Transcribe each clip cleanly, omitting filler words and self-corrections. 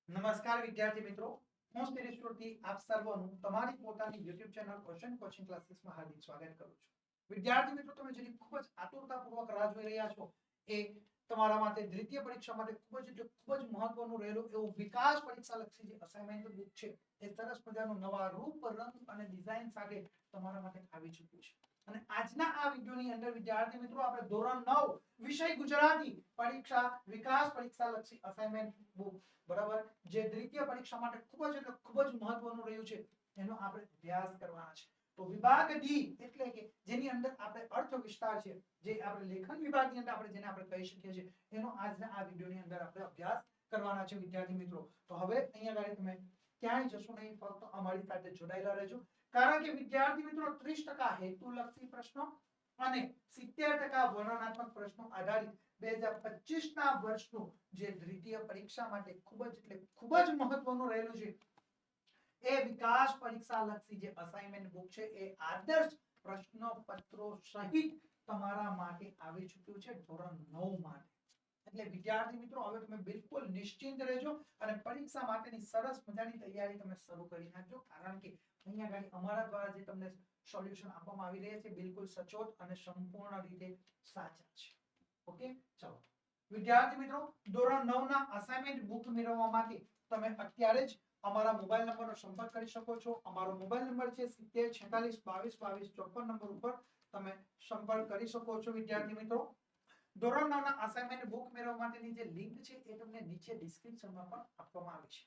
નમસ્કાર વિદ્યાર્થી મિત્રો, હું શિરીષ સુરતી આપ સર્વનું તમારી પોતાની YouTube ચેનલ ક્વેશ્ચન કોચિંગ ક્લાસીસમાં હાર્દિક સ્વાગત કરું છું. વિદ્યાર્થી મિત્રો, તમે જેની ખૂબ જ આતુરતાપૂર્વક રાહ જોઈ રહ્યા છો એ તમારા માટે દ્વિતીય પરીક્ષા માટે ખૂબ જ મહત્વનું રહેલું એવું વિકાસ પરીક્ષા લક્ષી જે અસાઇનમેન્ટ બુક છે એ સરસ મજાનું નવા રૂપ રંગ અને ડિઝાઇન સાથે તમારા માટે આવી ચૂક્યું છે. અને આજના આ વિડિયોની અંદર વિદ્યાર્થી મિત્રો આપણે ધોરણ 9 વિષય ગુજરાતી પરીક્ષા વિકાસ પરીક્ષા લક્ષી અસાઇનમેન્ટ બુક બરાબર જે દ્વિતીય પરીક્ષા માટે ખૂબ જ મહત્વનું રહ્યું છે એનો આપણે અભ્યાસ કરવાના છે. તો વિભાગ ડી એટલે કે જેની અંદર આપણે અર્થ વિસ્તાર છે, જે આપણે લેખન વિભાગની અંદર આપણે જેને આપણે કહી શકીએ છીએ, એનો આજના આ વિડિયોની અંદર આપણે અભ્યાસ કરવાના છે વિદ્યાર્થી મિત્રો. તો હવે અહીંયા આગળ તમે ક્યાંય જશો નહીં, ફક્ત અમારી સાથે જોડાયેલા રહેજો. કારણ કે વિદ્યાર્થી મિત્રો 30% હેતુલક્ષી પ્રશ્નો અને 70% વર્ણનાત્મક પ્રશ્નો આધારિત 2025 ના વર્ષનું જે દ્વિતીય પરીક્ષા માટે ખૂબ જ મહત્વનું રહેલું છે એ વિકાસ પરીક્ષા લક્ષી જે અસાઇનમેન્ટ બુક છે એ આદર્શ પ્રશ્નપત્રો સહિત તમારા માટે આવી ચૂક્યું છે ધોરણ 9 માટે. એટલે વિદ્યાર્થી મિત્રો હવે તમે બિલકુલ નિશ્ચિંત રહેજો અને પરીક્ષા માટેની સરસ મજાની તૈયારી તમે શરૂ કરી નાખજો. કારણ કે અહીંયા આગળ અમારા દ્વારા જે તમને સોલ્યુશન આપવામાં આવી રહ્યા છે બિલકુલ સચોટ અને સંપૂર્ણ રીતે સાચા છે. ઓકે, ચલો વિદ્યાર્થી મિત્રો, ધોરણ 9 ના અસાઇનમેન્ટ બુક મેળવવા માટે તમે અત્યારે જ અમારા મોબાઈલ નંબરનો સંપર્ક કરી શકો છો. અમારો મોબાઈલ નંબર છે 70 46 22 22 54 નંબર ઉપર તમે સંપર્ક કરી શકો છો. વિદ્યાર્થી મિત્રો, ધોરણ 9 ના અસાઇનમેન્ટ બુક મેળવવા માટેની જે લિંક છે એ તમને નીચે ડિસ્ક્રિપ્શનમાં પણ આપવામાં આવી છે,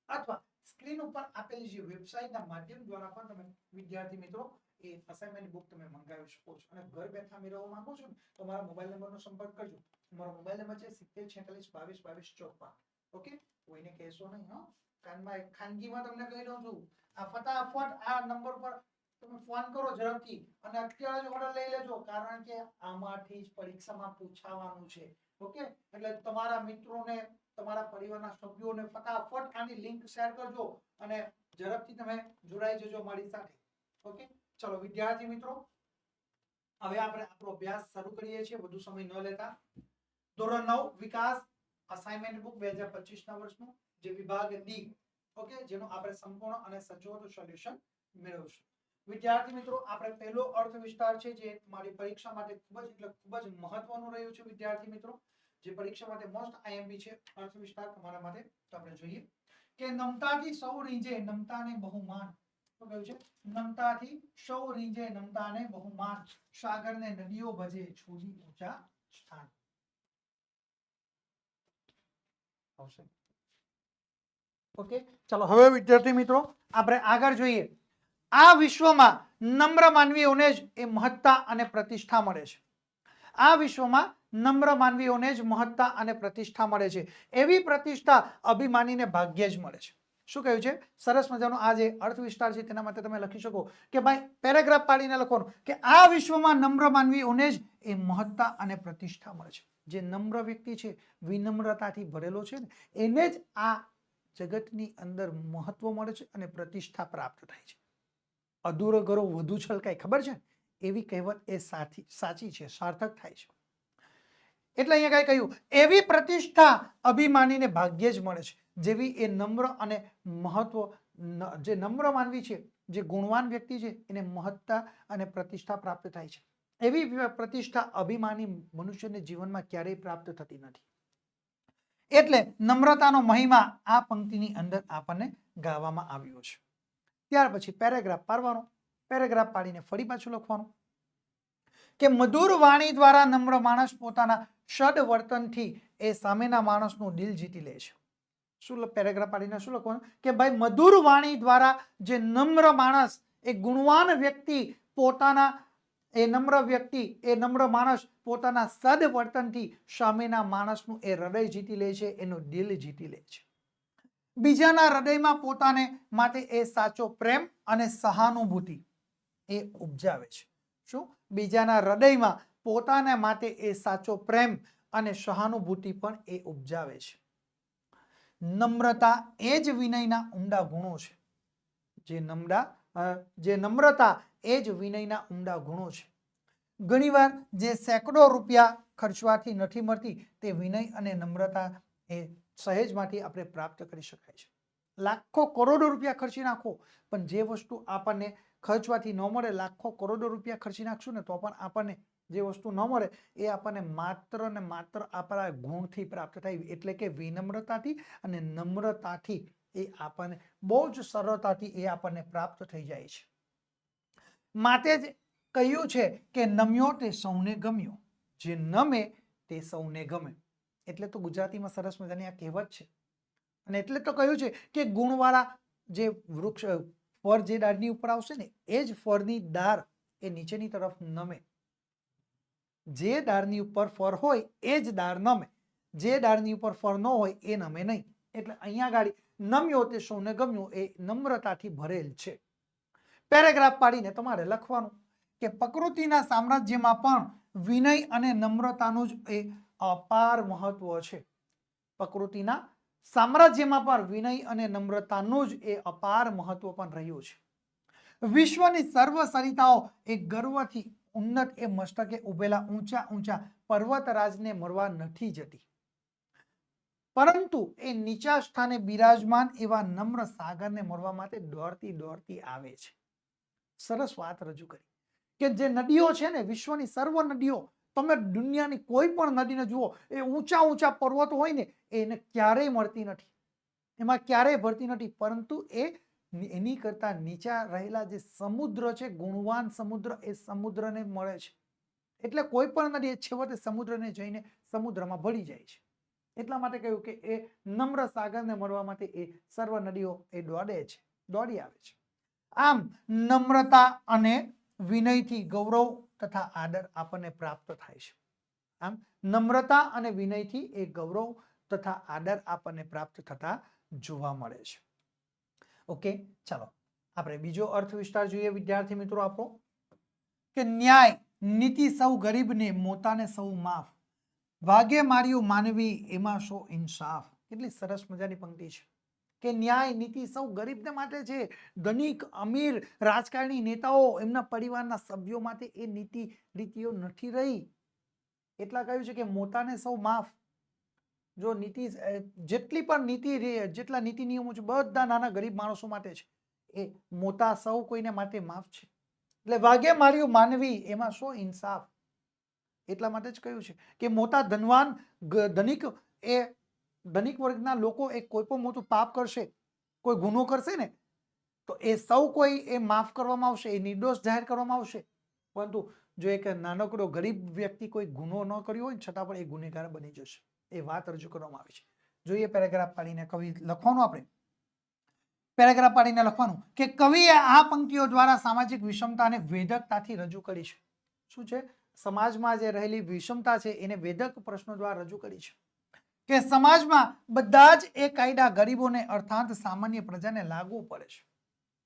અથવા સ્ક્રીન ઉપર આપેલી જે વેબસાઇટના માધ્યમ દ્વારા પણ તમે વિદ્યાર્થી મિત્રો એ અસાઇનમેન્ટ બુક તમે મંગાવી શકો છો. અને ઘર બેઠા મેળવવા માંગો છો તો મારા મોબાઈલ નંબરનો સંપર્ક કરજો. મારો મોબાઈલ નંબર છે 70 46 22 22 54. ઓકે, કોઈને કહેશો નહીં હો. કાનમાં ખાનગીમાં તમને કહી દઉં છું, આ ફટાફટ આ નંબર પર તમે ફોન કરો ઝડપથી અને અત્યારે જ ઓર્ડર લઈ લેજો. કારણ કે આમાંથી જ પરીક્ષામાં પૂછાવાનું છે. ઓકે, એટલે તમારા મિત્રોને તમારા પરિવારના સભ્યોને ફટાફટ આની લિંક શેર કરજો અને ઝડપથી તમે જોડાઈ જજો મારી સાથે. ઓકે, ચલો વિદ્યાર્થી મિત્રો, હવે આપણે આપણો અભ્યાસ શરૂ કરીએ છીએ વધુ સમય ન લેતા. ધોરણ 9 વિકાસ અસાઇનમેન્ટ બુક 2025 ના વર્ષનું જે વિભાગ ડી, ઓકે, જેનો આપણે સંપૂર્ણ અને સચોટ સોલ્યુશન મેળવશું. વિદ્યાર્થી મિત્રો, આપણે પહેલો અર્થ વિસ્તાર છે જે મારી પરીક્ષા માટે ખૂબ જ મહત્વનું રહ્યું છે. વિદ્યાર્થી મિત્રો, જે પરીક્ષા માટે મોસ્ટ આઈએમપી છે અર્થ વિસ્તાર તમારા માટે. તો આપણે જોઈએ કે નમતાથી સૌ રીંજે નમતાને બહુમાન. શું કહ્યું છે? નમતાથી સૌ રીંજે નમતાને બહુમાન, સાગરને નદીઓ ભજે છોડી ઊંચા સ્થાન. આવશે. ઓકે, ચલો હવે વિદ્યાર્થી મિત્રો આપણે આગળ જોઈએ. આ વિશ્વમાં નમ્ર માનવીઓને જ એ મહત્તા અને પ્રતિષ્ઠા મળે છે. આ વિશ્વમાં નમ્ર માનવીઓને જ મહત્તા અને પ્રતિષ્ઠા મળે છે. એવી પ્રતિષ્ઠા અભિમાનીને ભાગ્યે જ મળે છે. શું કહ્યું છે? સરસ મજાનો આ જે અર્થ વિસ્તાર છે તેના માટે તમે લખી શકો કે ભાઈ પેરેગ્રાફ પાડીને લખવાનું કે આ વિશ્વમાં નમ્ર માનવીઓને જ એ મહત્તા અને પ્રતિષ્ઠા મળે છે. જે નમ્ર વ્યક્તિ છે, વિનમ્રતાથી ભરેલો છે ને, એને જ આ જગતની અંદર મહત્વ મળે છે અને પ્રતિષ્ઠા પ્રાપ્ત થાય છે. અધૂરો ઘરો વધુ છલકાય, ખબર છે? એવી કહેવત એ સાચી છે, સાર્થક થાય છે. એટલે અહીંયા કઈ કહ્યું, એવી પ્રતિષ્ઠા અભિમાનીને ભાગ્યે જ મળે છે. જેવી એ નમ્ર અને મહત્વ, જે નમ્ર માનવી છે, જે ગુણવાન વ્યક્તિ છે, એને મહત્તા અને પ્રતિષ્ઠા પ્રાપ્ત થાય છે. એવી પ્રતિષ્ઠા અભિમાની મનુષ્યને જીવનમાં ક્યારેય પ્રાપ્ત થતી નથી. એટલે નમ્રતાનો મહિમા આ પંક્તિની અંદર આપણને ગાવામાં આવ્યો છે. ત્યાર પછી પેરેગ્રાફ પાડવાનો. પેરેગ્રાફ પાડીને ફરી પાછું લખવાનું કે મધુર વાણી દ્વારા નમ્ર માણસ પોતાના સદ વર્તનથી એ સામેના માણસનું દિલ જીતી લે છે. શું પેરેગ્રાફ પાડીને શું લખવાનું કે ભાઈ મધુર વાણી દ્વારા જે નમ્ર માણસ, એ ગુણવાન વ્યક્તિ પોતાના એ નમ્ર માણસ પોતાના સદ વર્તનથી સામેના માણસનું એ હૃદય જીતી લે છે, એનું દિલ જીતી લે છે. બીજાના હૃદયમાં પોતાને માટે એ સાચો પ્રેમ અને સહાનુભૂતિ એ ઉપજાવે છે. શું? બીજાના હૃદયમાં પોતાના માટે એ સાચો પ્રેમ અને સહાનુભૂતિ પણ એ ઉપજાવે છે. નમ્રતા એ જ વિનયના ઊંડા ગુણો છે. જે નમ્રતા એ જ વિનયના ઊંડા ગુણો છે. ઘણીવાર જે સેંકડો રૂપિયા ખર્ચવાથી નથી મળતી તે વિનય અને નમ્રતા એ સહેજમાંથી આપણે પ્રાપ્ત કરી શકાય છે. લાખો કરોડો રૂપિયા ખર્ચી નાખો પણ જે વસ્તુ આપણને ખર્ચવાથી ન મળે, લાખો કરોડો રૂપિયા ખર્ચી નાખશું ને તો પણ આપણને જે વસ્તુ ન મળે એ આપણને માત્ર ને માત્ર આપણા ગુણથી પ્રાપ્ત થાય, એટલે કે વિનમ્રતાથી અને નમ્રતાથી એ આપણને બહુ જ સરળતાથી એ આપણને પ્રાપ્ત થઈ જાય છે. માટે જ કહ્યું છે કે નમ્યો તે સૌને ગમ્યો, જે નમે તે સૌને ગમે. એટલે તો ગુજરાતીમાં સરસ મજાની આ કહેવત છે. અને એટલે તો કહ્યું છે કે ગુણવાળા જે વૃક્ષ ફળ જે ડાળની ઉપર આવશે ને એ જ ફળની ડાળ એ નીચેની તરફ નમે. જે ડાળની ઉપર ફળ હોય એ જ ડાળ નમે, જે ડાળની ઉપર ફળ ન હોય એ નમે નહીં. એટલે અહીંયા ગાડી નમ્યો તે સૌને ગમ્યો એ નમ્રતાથી ભરેલ છે. પેરેગ્રાફ પાડીને તમારે લખવાનું કે પ્રકૃતિના સામ્રાજ્યમાં પણ વિનય અને નમ્રતાનું જ એ અપાર મહત્વ છે. પ્રકૃતિના સામ્રાજ્યમાં પણ વિનય અને નમ્રતાનું જ એ અપાર મહત્વ પણ રહ્યું છે. વિશ્વની સર્વ સરિતાઓ એ ગર્વથી ઉન્નત એ મસ્તકે ઉભેલા ઊંચા ઊંચા પર્વતરાજને મળવા નથી જતી, પરંતુ એ નીચા સ્થાને બિરાજમાન એવા નમ્ર સાગરને મળવા માટે દોડતી દોડતી આવે છે. સરસ વાત રજૂ કરી કે જે નદીઓ છે ને, વિશ્વની સર્વ નદીઓ, તમે દુનિયાની કોઈ પણ નદીને જુઓ, એ ઊંચા ઊંચા પર્વતો હોય ને એને ક્યારેય મળતી નથી, એમાં ક્યારેય ભરતી નથી, પરંતુ એની કરતા નીચા રહેલા જે સમુદ્ર છે, ગુણવાન સમુદ્ર, એ સમુદ્રને મળે છે. એટલે કોઈ પણ નદી છેવટે સમુદ્રને જઈને સમુદ્રમાં ભળી જાય છે. એટલા માટે કહ્યું કે એ નમ્ર સાગરને મળવા માટે એ સર્વ નદીઓ એ દોડી આવે છે. આમ નમ્રતા અને વિનયથી ગૌરવ તથા આદર આપણને પ્રાપ્ત થાય છે. આમ નમ્રતા અને વિનયથી એ ગૌરવ તથા આદર આપણને પ્રાપ્ત થતા જોવા મળે છે. ઓકે, ચાલો આપણે બીજો અર્થ વિસ્તાર જોઈએ વિદ્યાર્થી મિત્રો આપણો કે ન્યાય નીતિ સૌ ગરીબને, મોતાને સૌ માફ, વાગે માર્યું માનવી એમાં શો ઇન્સાફ. કેટલી સરસ મજાની પંક્તિ છે કે ન્યાય નીતિ સૌ ગરીબને માટે છે. ધનિક અમીર રાજકારણી નેતાઓ એમના પરિવારના સભ્યો માટે એ નીતિઓ નથી રહી. એટલા કહ્યું છે કે મોતાને સૌ માફ. જો નીતિ જેટલી પણ જેટલા નીતિ નિયમો છે બધા નાના ગરીબ માણસો માટે છે. એ મોટા સૌ કોઈને માટે માફ છે. એટલે વાગે માર્યું માનવી એમાં શો ઇન્સાફ. એટલા માટે જ કહ્યું છે કે મોટા ધનવાન ધનિક વર્ગના લોકો એ કોઈ પણ મોટું પાપ કરશે, કોઈ ગુનો કરશે ને તો એ સૌ કોઈ એ માફ કરવામાં આવશે, એ નિર્દોષ જાહેર કરવામાં આવશે. પરંતુ જો એક નાનકડો ગરીબ વ્યક્તિ કોઈ ગુનો ન કર્યો હોય છતાં પણ એ ગુનેગાર બની જશે. એ વાત રજૂ કરવામાં આવી છે. જોઈએ પેરેગ્રાફ પાડીને કવિ લખવાનું, આપણે પેરેગ્રાફ પાડીને લખવાનું કે કવિએ આ પંક્તિઓ દ્વારા સામાજિક વિષમતાને વેધકતાથી રજૂ કરી છે. શું છે? સમાજમાં જે રહેલી વિષમતા છે એને વેધક પ્રશ્નો દ્વારા રજૂ કરી છે કે સમાજમાં બધા જ એ કાયદા ગરીબોને અર્થાત સામાન્ય પ્રજાને લાગુ પડે છે.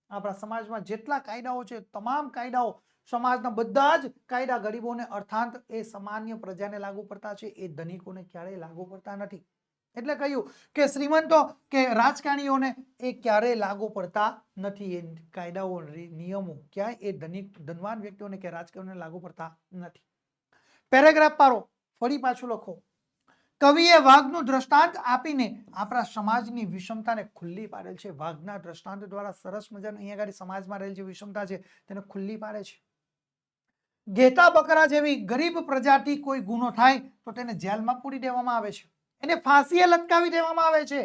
આપણા સમાજમાં જેટલા કાયદાઓ છે, તમામ કાયદાઓ, સમાજના બધા જ કાયદા ગરીબોને અર્થાત એ સામાન્ય પ્રજાને લાગુ પડતા છે, એ ધનિકોને ક્યારેય લાગુ પડતા નથી. એટલે કહ્યું કે શ્રીમંતો કે રાજકારણીઓને એ ક્યારેય લાગુ પડતા નથી. એ કાયદાઓ નિયમો ક્યાંય એ ધનવાન વ્યક્તિઓને કે રાજકારણીઓને લાગુ પડતા નથી. પેરેગ્રાફ પાડો, ફરી પાછું લખો. કવિએ વાઘનું દ્રષ્ટાંત આપીને આપણા સમાજની વિષમતાને ખુલ્લી પાડેલ છે. વાઘના દ્રષ્ટાંત દ્વારા સરસ મજાનું અહીંયા આગળ સમાજમાં રહેલી જે વિષમતા છે તેને ખુલ્લી પાડે છે. ઘેટા બકરા જેવી ગરીબ પ્રજાથી કોઈ ગુનો થાય તો તેને જેલમાં પૂરી દેવામાં આવે છે, એને ફાંસીએ લટકાવી દેવામાં આવે છે.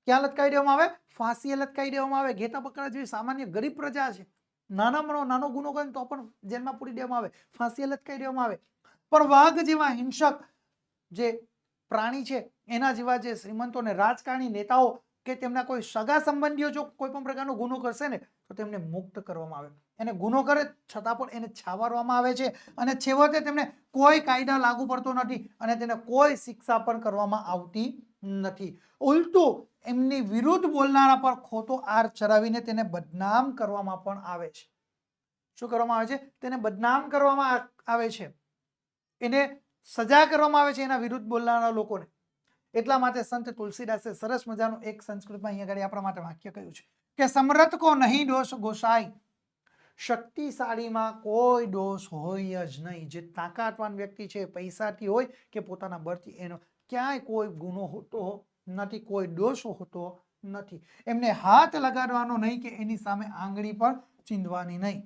ક્યાં લટકાવી દેવામાં આવે? ફાંસીએ લટકાવી દેવામાં આવે. ઘેટા બકરા જેવી સામાન્ય ગરીબ પ્રજા છે, નાનો ગુનો કરે તો પણ જેલમાં પૂરી દેવામાં આવે, ફાંસીએ લટકાવી દેવામાં આવે. પણ વાઘ જેવા હિંસક જે પ્રાણી છે, એના જેવા જે શ્રીમંતો ને રાજકારણી નેતાઓ કે તેમના કોઈ સગા સંબંધીઓ જો કોઈ પણ પ્રકારનો ગુનો કરશે ને તો તેમને મુક્ત કરવામાં આવે. એને ગુનો કરે છતાં પણ એને છાવરવામાં આવે છે અને છેવટે તેમને કોઈ કાયદા લાગુ પડતો નથી અને તેને કોઈ શિક્ષા પણ કરવામાં આવતી નથી. ઉલટું એમની વિરુદ્ધ બોલનારા પર ખોટો આર ચડાવીને તેને બદનામ કરવામાં પણ આવે છે. શું કરવામાં આવે છે? તેને બદનામ કરવામાં આવે છે, એને સજા કરવામાં આવે છે એના વિરુદ્ધ બોલનારા લોકોને. એટલા માટે સંત તુલસીદાસે સરસ મજાનું એક સંસ્કૃતમાં અહીંયા આપણા માટે વાક્ય કહ્યું છે કે સમર્થ કો નહીં દોષ ગોસાઈ, શક્તિશાળીમાં કોઈ દોષ હોય જ નહીં. જે તાકાતવાન વ્યક્તિ છે, પૈસાથી હોય કે પોતાના બળથી, એનો ક્યાંય કોઈ ગુનો હોતો નથી, કોઈ દોષ હોતો નથી. એમને હાથ લગાડવાનો નહીં કે એની સામે આંગળી પણ ચીંધવાની નહીં.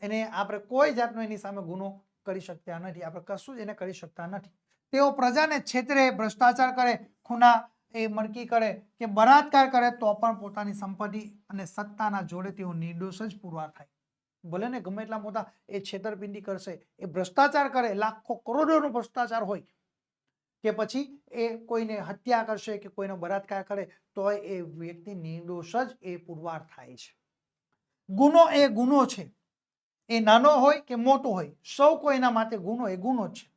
એને આપણે કોઈ જાતનો એની સામે ગુનો કરી શકતા નથી, આપણે કશું જ એને કરી શકતા નથી. તેઓ પ્રજાને છેતરે, ભ્રષ્ટાચાર કરે, ખૂના એ મણકી કરે કે બળાત્કાર કરે તો પણ પોતાની સંપત્તિ અને સત્તાના જોડે તેઓ નિર્દોષ જ પુરવાર થાય. ભલે ને ગમે એટલા મોટા એ છેતરપિંડી કરશે, એ ભ્રષ્ટાચાર કરે, લાખો કરોડોનો ભ્રષ્ટાચાર હોય, કે પછી એ કોઈને હત્યા કરશે કે કોઈનો બળાત્કાર કરે તો એ વ્યક્તિ નિર્દોષ જ એ પુરવાર થાય છે. ગુનો એ ગુનો છે, એ નાનો હોય કે મોટો હોય, સૌ કોઈના માટે ગુનો એ ગુનો જ છે.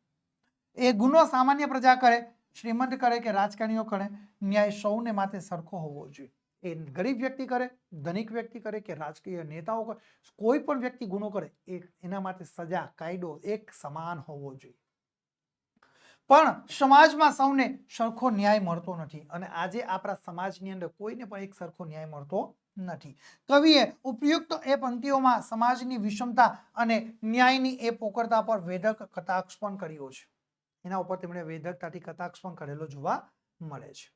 એ ગુનો સામાન્ય પ્રજા કરે, શ્રીમંત કરે કે રાજકારણીઓ કરે, ન્યાય સૌને માટે સરખો હોવો જોઈએ. એ ગરીબ વ્યક્તિ કરે, ધનિક વ્યક્તિ કરે કે રાજકીય નેતાઓ કરે, કોઈ પણ વ્યક્તિ ગુનો કરે એના માટે સજા, કાયદો એક સમાન હોવો જોઈએ. પણ સમાજમાં સૌને સરખો ન્યાય મળતો નથી અને આજે આપણા સમાજની અંદર કોઈને પણ એક સરખો ન્યાય મળતો નથી. કવિએ ઉપયુક્ત એ પંક્તિઓમાં સમાજની વિષમતા અને ન્યાયની એ પોકળતા પર વેધક કટાક્ષ પણ કર્યો છે. એના ઉપર તેમણે વેધકતાથી કટાક્ષ પણ કરેલો જોવા મળે છે.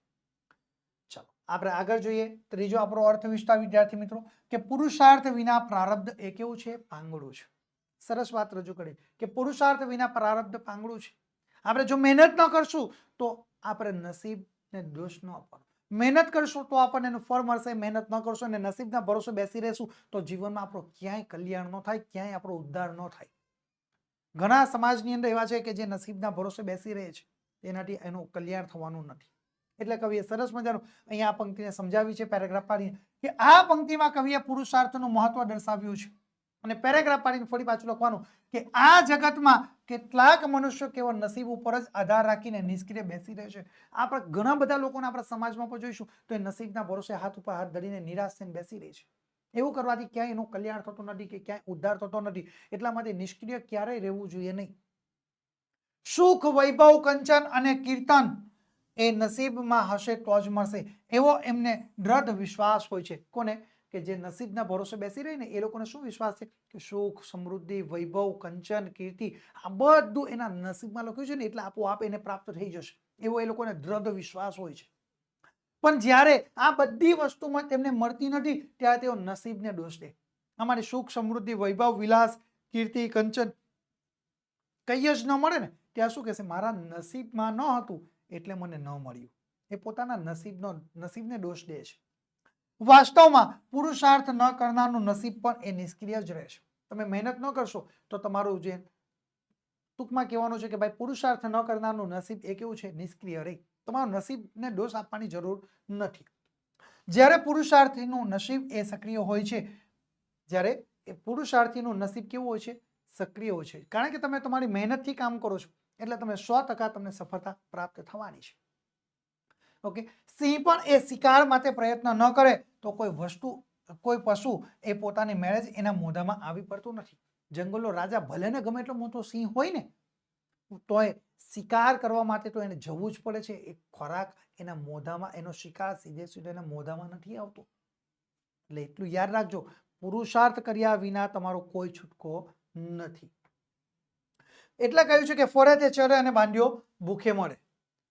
ચાલો આપણે આગળ જોઈએ. ત્રીજો આપણો અર્થ વિસ્તાર વિદ્યાર્થી મિત્રો, કે પુરુષાર્થ વિના પ્રારબ્ધ એ કેવું છે? પાંગળું છે. સરસ વાત રજૂ કરી કે પુરુષાર્થ વિના પ્રારબ્ધ પાંગળું છે. આપણે જો મહેનત ન કરશું તો આપણે નસીબને દોષ ન આપવાનો. મહેનત કરશું તો આપણને એનું ફળ મળશે. મહેનત ન કરશું અને નસીબના ભરોસે બેસી રહેશું તો જીવનમાં આપણો ક્યાંય કલ્યાણ ન થાય, ક્યાંય આપણો ઉદ્ધાર ન થાય. ઘણા સમાજની અંદર એવા છે કે જે નસીબના ભરોસે બેસી રહે છે, એનાથી એનું કલ્યાણ થવાનું નથી. એટલે કવિએ સરસ મજાનું અહીંયા આ પંક્તિને સમજાવી છે પેરેગ્રાફ પાડીને, કે આ પંક્તિમાં કવિએ પુરુષાર્થનું મહત્વ દર્શાવ્યું છે. અને પેરેગ્રાફ પાડીને ફરી પાછું લખવાનું કે આ જગતમાં કેટલાક મનુષ્યો કેવળ નસીબ ઉપર જ આધાર રાખીને નિષ્ક્રિય બેસી રહે છે. આપણે ઘણા બધા લોકોને આપણા સમાજમાં પણ જોઈશું તો એ નસીબના ભરોસે હાથ ઉપર હાથ ધરીને નિરાશ થઈને બેસી રહે છે. એવું કરવાથી ક્યાંય એનું કલ્યાણ થતું નથી કે ક્યાંય ઉદ્ધાર થતો નથી. એટલા માટે નિષ્ક્રિય ક્યારેય રહેવું જોઈએ નહીં. સુખ, વૈભવ, કંચન અને કીર્તન એ નસીબમાં હશે તો જ મળશે, એવો એમને દ્રઢ વિશ્વાસ હોય છે. કોને? કે જે નસીબના ભરોસે બેસી રહી ને એ લોકોને શું વિશ્વાસ છે કે સુખ, સમૃદ્ધિ, વૈભવ, કંચન, કીર્તિ આ બધું એના નસીબમાં લખ્યું છે ને એટલે આપોઆપ એને પ્રાપ્ત થઈ જશે, એવો એ લોકોને દ્રઢ વિશ્વાસ હોય છે. પણ જ્યારે આ બધી વસ્તુમાં તેમને મળતી નથી ત્યારે તેઓ નસીબને દોષ દે. અમારી સુખ, સમૃદ્ધિ, વૈભવ, વિલાસ, કીર્તિ, કંચન કઈ જ ન મળે ને ત્યાં શું કહેશે? મારા નસીબમાં ન હતું એટલે મને ન મળ્યું. એ પોતાના નસીબને દોષ દે છે. વાસ્તવમાં પુરુષાર્થ ન કરનારનું નસીબ પણ એ નિષ્ક્રિય જ રહેશે. તમે મહેનત ન કરશો તો તમારું જે ટૂંકમાં કહેવાનું છે કે ભાઈ પુરુષાર્થ ન કરનારનું નસીબ એ કેવું છે? નિષ્ક્રિય રહે. તમારું નસીબને દોષ આપવાની જરૂર નથી. જ્યારે પુરુષાર્થીનું નસીબ એ સક્રિય હોય છે, જ્યારે એ પુરુષાર્થીનું નસીબ કેવું હોય છે? સક્રિય હોય છે. કારણ કે તમે તમારી મહેનતથી કામ કરો છો એટલે તમે 100% તમને સફળતા પ્રાપ્ત થવાની છે. ઓકે. સિંહ પણ એ શિકાર માટે પ્રયત્ન ન કરે તો કોઈ પશુ એ પોતાની મેળે જ એના મોઢામાં આવી પડતું નથી. જંગલનો રાજા ભલે ને ગમે એટલો મોટો સિંહ હોય ને તોય શિકાર કરવા માટે તો એને જવું જ પડે છે. એ ખોરાક એના મોઢામાં, એનો શિકાર સીધે એના મોઢામાં નથી આવતો. એટલે એટલું યાદ રાખજો, પુરુષાર્થ કર્યા વિના તમારો કોઈ છૂટકો નથી. એટલે કહ્યું છે કે ફરે તે ચરે અને બાંધ્યો ભૂખે મરે.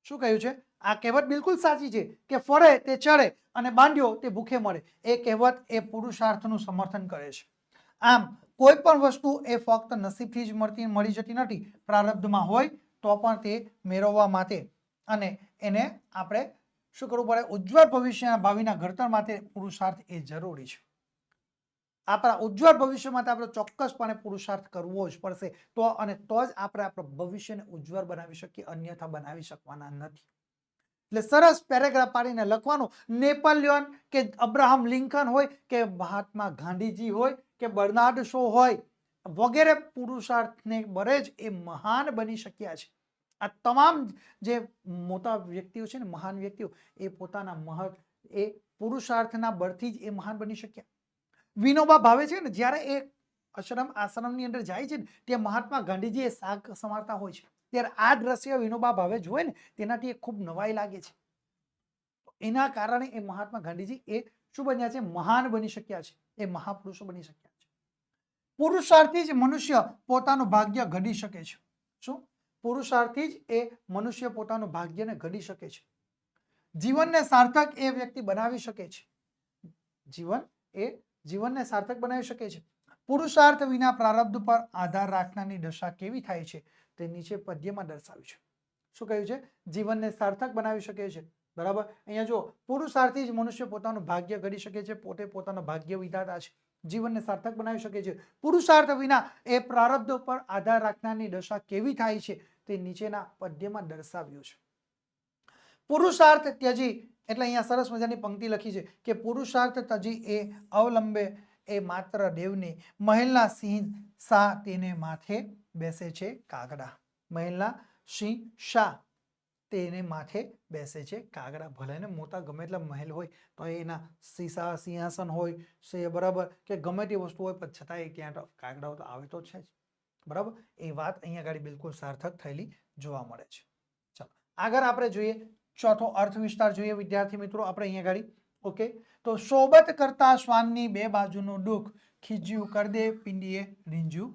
શું કહ્યું છે? આ કહેવત બિલકુલ સાચી છે કે ફરે તે ચરે અને બાંધ્યો તે ભૂખે મરે. એ કહેવત એ પુરુષાર્થનું સમર્થન કરે છે. આમ કોઈ પણ વસ્તુ એ ફક્ત નસીબથી જ મળી જતી નથી. પ્રારબ્ધમાં હોય તો પણ તે મેળવવા માટે અને એને આપણે શું કરવું પડે? ઉજ્જવળ ભવિષ્યના ભાવિના ઘડતર માટે પુરુષાર્થ એ જરૂરી છે. આપણા ઉજ્જવળ ભવિષ્ય માટે આપણે ચોક્કસપણે પુરુષાર્થ કરવો જ પડશે તો જ આપણે આપણું ભવિષ્યને ઉજ્જવળ બનાવી શકીએ, અન્યથા બનાવી શકવાના નથી. એટલે સરસ પેરેગ્રાફ પાડીને લખવાનું. નેપોલિયન કે અબ્રાહમ લિંકન હોય કે મહાત્મા ગાંધીજી હોય કે બર્નાર્ડ શો હોય વગેરે પુરુષાર્થને બરે જ એ મહાન બની શક્યા છે. આ તમામ જે મોટા વ્યક્તિઓ છે ને, મહાન વ્યક્તિઓ, એ પોતાના એ પુરુષાર્થના બળથી જ એ મહાન બની શક્યા. વિનોબા ભાવે છે ને જ્યારે એ આશ્રમની અંદર જાય છે ને ત્યાં મહાત્મા ગાંધીજી એ શાક સમારતા હોય છે ત્યારે આ દ્રશ્ય વિનોબા ભાવે જોવે ને તેનાથી ખૂબ નવાઈ લાગે છે. એના કારણે એ મહાત્મા ગાંધીજી એ શું બન્યા છે? મહાન બની શક્યા છે. એ મહાપુરુષો બની શક્યા છે. પુરુષાર્થી જ મનુષ્ય પોતાનું ભાગ્ય ઘડી શકે છે. શું? પુરુષાર્થથી જ એ મનુષ્ય પોતાનું ભાગ્યને ઘડી શકે છે. જીવનને સાર્થક એ વ્યક્તિ બનાવી શકે છે. જીવનને સાર્થક બનાવી શકે છે. પુરુષાર્થ વિના પ્રારબ્ધ પર આધાર રાખનારની દશા કેવી થાય છે તે નીચે પદ્યમાં દર્શાવ્યું છે. શું કહ્યું છે? જીવનને સાર્થક બનાવી શકે છે. બરાબર. અહીંયા જો પુરુષાર્થથી જ મનુષ્ય પોતાનું ભાગ્ય ઘડી શકે છે. પોતે પોતાનો ભાગ્ય વિધાતા છે. જીવનને સાર્થક બનાવી શકે છે. પુરુષાર્થ વિના એ પ્રારબ્ધ પર આધાર રાખનારની દશા કેવી થાય છે તે નીચેના પદ્યમાં દર્શાવ્યું છે. પુરુષાર્થ ત્યજી એટલે અહીંયા સરસ મજાની પંક્તિ લખી છે કે પુરુષાર્થ ત્યજી એ અવલંબે એ માત્ર દેવને મહેલના સિંહ શા તેને માથે બેસે છે કાગડા. મહેલના સિંહ શા તેને માથે બેસે છે કાગડા. ભલે ને મોટા ગમે એટલા મહેલ હોય તો એના સીસા સિંહાસન હોય છે બરાબર કે ગમે તે વસ્તુ હોય પણ છતાં ત્યાં તો કાગડાઓ તો આવે તો છે જ. બરાબર. એ વાત અહીંયા આગળ બિલકુલ સાર્થક થયેલી જોવા મળે છે. ચાલો આગળ આપણે જોઈએ ચોથો અર્થ વિસ્તાર જોઈએ વિદ્યાર્થી મિત્રો આપણે અહીંયા આગળ. ઓકે. તો સોબત કરતા શ્વાનની બે બાજુનું દુઃખ ખીજ્યું કર દે પિંડીએ રીંજ્યું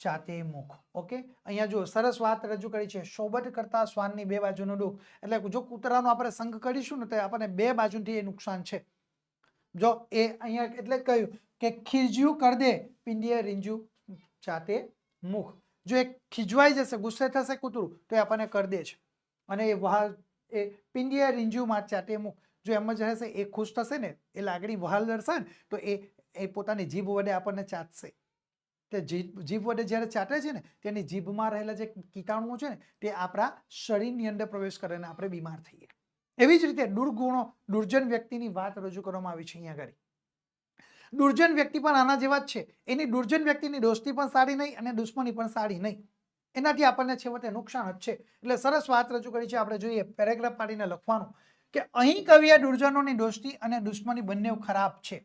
ચાતે મુખ. ઓકે. અહીંયા જો સરસ વાત રજૂ કરી છે. સોબત કરતા શ્વાનની બે બાજુનું દુઃખ એટલે જો કૂતરાનો આપણે સંગ કરીશું ને તો આપણને બે બાજુથી એ નુકસાન છે. જો એ અહીંયા એટલે કહ્યું કે ખીજ્યું કર દે પિંડીએ રીંજ્યું ચાતે મુખ. જો એ ખીજવાઈ જશે ગુસ્સે થશે કૂતરું તો એ આપણને કર દે છે અને એ પિંડીએ રીંજ્યું ચાતે મુખ. જો એમ જ રહેશે એ ખુશ થશે ને એ લાગણી વહાલ દર્શાવે ને તો એ પોતાની જીભ વડે આપણને ચાટશે. તે જીભ વડે જ્યારે ચાટે છે ને તેની જીભમાં રહેલા જે કીટાણુઓ છે ને તે આપણા શરીરની અંદર પ્રવેશ કરે ને આપણે બીમાર થઈએ. એવી જ રીતે દુર્ગુણો દુર્જન વ્યક્તિની વાત રજૂ કરવામાં આવી છે અહીંયા આગળ. દુર્જન વ્યક્તિ પણ આના જેવા જ છે. એની દુર્જન વ્યક્તિની દોસ્તી પણ સારી નહીં અને દુશ્મની પણ સારી નહીં. એનાથી આપણને છેવટે નુકસાન જ છે. એટલે સરસ વાત રજૂ કરી છે. આપણે જોઈએ પેરેગ્રાફ પાડીને લખવાનું કે અહીં કવિએ દુર્જનોની દોસ્તી અને દુશ્મની બંને ખરાબ છે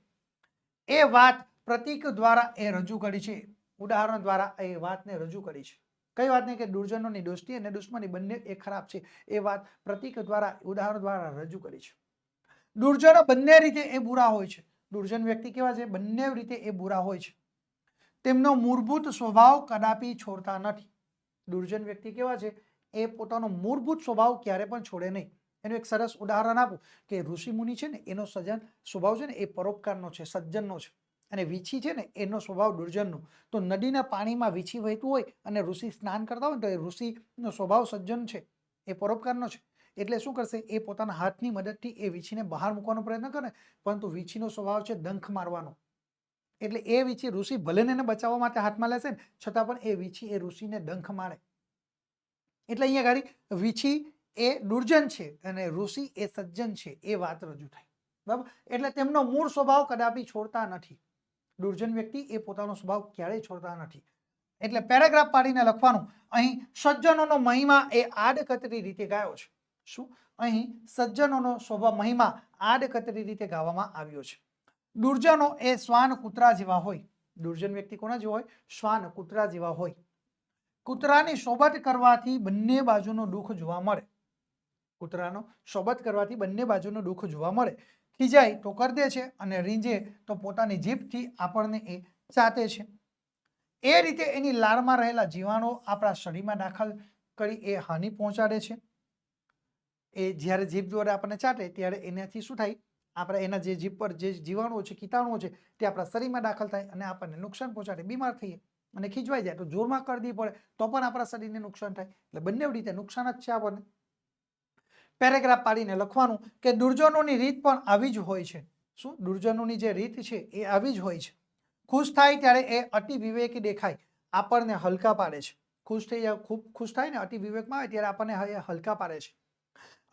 એ વાત પ્રતીક દ્વારા એ રજૂ કરી છે. ઉદાહરણ દ્વારા એ વાતને રજૂ કરી છે. કઈ વાતને? કે દુર્જનોની દોસ્તી અને દુશ્મની બંને એ ખરાબ છે એ વાત પ્રતીક દ્વારા ઉદાહરણ દ્વારા રજૂ કરી છે. દુર્જનો બંને રીતે એ બુરા હોય છે. દુર્જન વ્યક્તિ કેવા છે? બંને રીતે એ બુરા હોય છે. તેમનો મૂળભૂત સ્વભાવ કદાપી છોડતા નથી. દુર્જન વ્યક્તિ કેવા છે? એ પોતાનો મૂળભૂત સ્વભાવ ક્યારે પણ છોડે નહીં. એનું એક સરસ ઉદાહરણ આપું કે ઋષિ મુનિ છે ને એનો સ્વભાવ છે ને એ પરોપકારનો છે, સજ્જનનો છે. અને વીછી છે ને એનો સ્વભાવ દુર્જનનો. તો નદીના પાણીમાં વીછી વહેતું હોય અને ઋષિ સ્નાન કરતા હોય તો એ ઋષિનો સ્વભાવ સજ્જન છે, એ પરોપકારનો છે. એટલે શું કરશે? એ પોતાના હાથની મદદથી એ વીછીને બહાર મૂકવાનો પ્રયત્ન કરે પરંતુ વીછીનો સ્વભાવ છે ડંખ મારવાનો. એટલે એ વીછી ઋષિ ભલે એને બચાવવા માટે હાથમાં લેશે ને છતાં પણ એ વીછી એ ઋષિને ડંખ મારે. એટલે અહીંયા ગાડી વીછી એ દુર્જન છે અને ઋષિ એ સજ્જન છે એ વાત રજૂ થાય. બરાબર. એટલે તેમનો મૂળ સ્વભાવ કદાપી છોડતા નથી. દુર્જન વ્યક્તિ એ પોતાનો સ્વભાવ ક્યારેય છોડતા નથી. એટલે પેરેગ્રાફ પાડીને લખવાનું. અહીં સજ્જનોનો મહિમા એ આડકતરી રીતે ગાયો છે. શું? અહીં સજ્જનોનો સ્વભાવ મહિમા આડકતરી રીતે ગાવામાં આવ્યો છે. દુર્જનો એ શ્વાન કૂતરા જેવા હોય. દુર્જન વ્યક્તિ કોના જેવા હોય? શ્વાન કૂતરા જેવા હોય. કૂતરાની સોબત કરવાથી બંને બાજુનું દુઃખ જોવા મળે. કૂતરાનો સોબત કરવાથી બંને બાજુનું દુઃખ જોવા મળે. ખીજાય તો કરી દે છે અને રીંજે તો પોતાની જીભથી આપણને એ ચાટે છે. એ રીતે એની લાળમાં રહેલા જીવાણુઓ આપણા શરીરમાં દાખલ કરી એ હાનિ પહોંચાડે છે. એ જ્યારે જીભ દ્વારા આપણને ચાટે ત્યારે એનાથી શું થાય? આપણે એના જે જીભ પર જે જીવાણુઓ છે, કીટાણુઓ છે તે આપણા શરીરમાં દાખલ થાય અને આપણને નુકસાન પહોંચાડે, બીમાર થઈએ. અને ખીજવાઈ જાય તો જોરમાં કરવી પડે તો પણ આપણા શરીરને નુકસાન થાય. એટલે બંને રીતે નુકસાન જ છે આપણને. પેરેગ્રાફ પાડીને લખવાનું કે દુર્જનોની રીત પણ આવી જ હોય છે. શું? દુર્જનોની જે રીત છે એ આવી જ હોય છે. ખુશ થાય ત્યારે એ અતિ વિવેકી દેખાય, આપણને હલકા પાડે છે. ખુશ થઈ જાય, ખૂબ ખુશ થાય ને અતિ વિવેકમાં આવે ત્યારે આપણને હલકા પાડે છે.